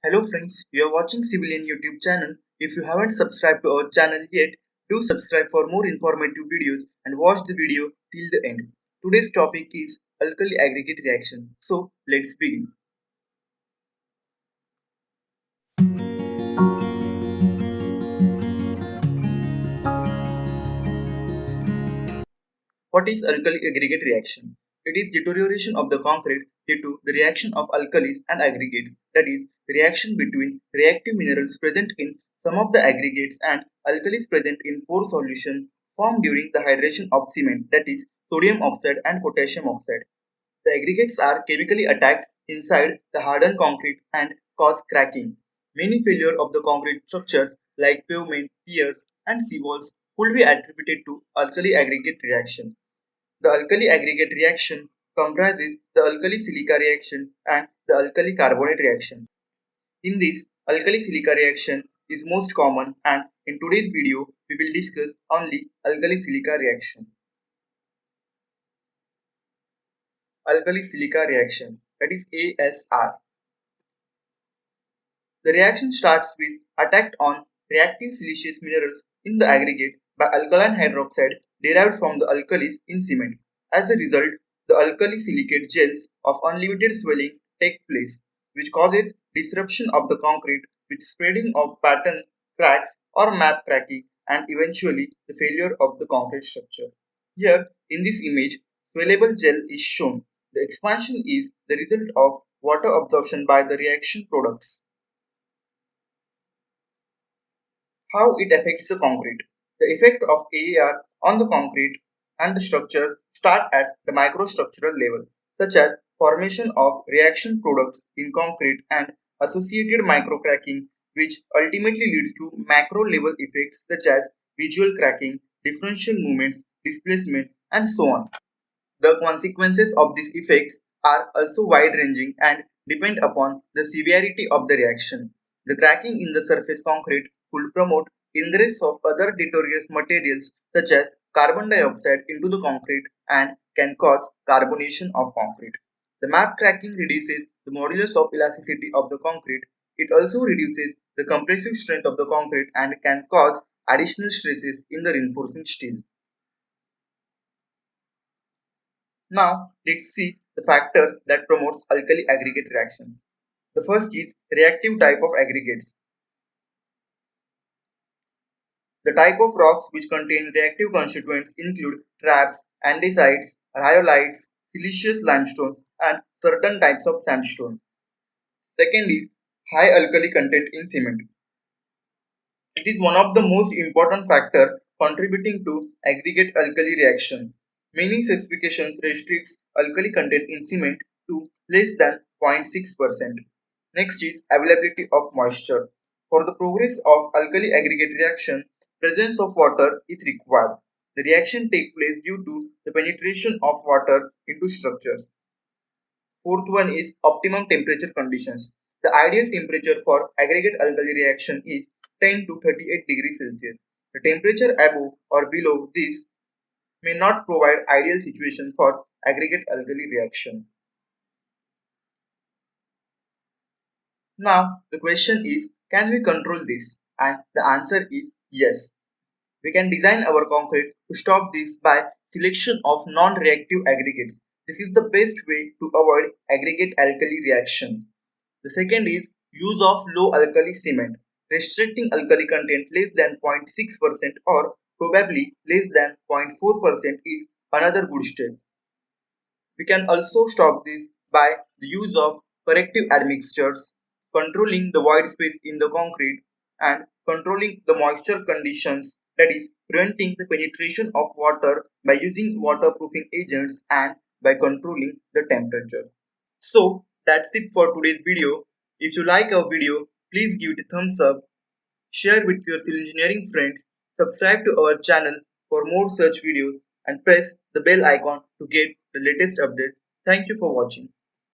Hello friends, you are watching Civilian YouTube channel. If you haven't subscribed to our channel yet, do subscribe for more informative videos and watch the video till the end. Today's topic is alkali aggregate reaction. So let's begin. What is alkali aggregate reaction? It is deterioration of the concrete due to the reaction of alkalis and aggregates, that is, the reaction between reactive minerals present in some of the aggregates and alkalis present in pore solution formed during the hydration of cement, that is, sodium oxide and potassium oxide. The aggregates are chemically attacked inside the hardened concrete and cause cracking. Many failures of the concrete structures like pavement, piers, and seawalls could be attributed to alkali aggregate reaction. The alkali aggregate reaction comprises the alkali silica reaction and the alkali carbonate reaction. In this, alkali silica reaction is most common, and in today's video we will discuss only alkali silica reaction. Alkali silica reaction, that is ASR. The reaction starts with attack on reactive siliceous minerals in the aggregate by alkaline hydroxide derived from the alkalis in cement. As a result, the alkali silicate gels of unlimited swelling take place, which causes disruption of the concrete with spreading of pattern cracks or map cracking and eventually the failure of the concrete structure. Here, in this image, swellable gel is shown. The expansion is the result of water absorption by the reaction products. How it affects the concrete. The effect of AER on the concrete and the structures start at the microstructural level, such as formation of reaction products in concrete and associated microcracking, which ultimately leads to macro level effects such as visual cracking, differential movements, displacement, and so on. The consequences of these effects are also wide ranging and depend upon the severity of the reaction. The cracking in the surface concrete could promote ingress of other deleterious materials such as carbon dioxide into the concrete and can cause carbonation of concrete. The map cracking reduces the modulus of elasticity of the concrete. It also reduces the compressive strength of the concrete and can cause additional stresses in the reinforcing steel. Now, let's see the factors that promotes alkali aggregate reaction. The first is reactive type of aggregates. The type of rocks which contain reactive constituents include traps, andesites, rhyolites, siliceous limestones, and certain types of sandstone. Second is high alkali content in cement. It is one of the most important factors contributing to aggregate alkali reaction. Many specifications restricts alkali content in cement to less than 0.6%. Next is availability of moisture. For the progress of alkali aggregate reaction, presence of water is required. The reaction takes place due to the penetration of water into structure. Fourth one is optimum temperature conditions. The ideal temperature for aggregate alkali reaction is 10 to 38 degrees Celsius. The temperature above or below this may not provide ideal situation for aggregate alkali reaction. Now the question is, can we control this? And the answer is yes. We can design our concrete to stop this by selection of non-reactive aggregates. This is the best way to avoid aggregate alkali reaction. The second is use of low alkali cement. Restricting alkali content less than 0.6% or probably less than 0.4% is another good step. We can also stop this by the use of corrective admixtures, controlling the void space in the concrete, and controlling the moisture conditions, that is, preventing the penetration of water by using waterproofing agents and by controlling the temperature. So that's it for today's video. If you like our video, please give it a thumbs up, share with your civil engineering friends, subscribe to our channel for more such videos and press the bell icon to get the latest updates. Thank you for watching.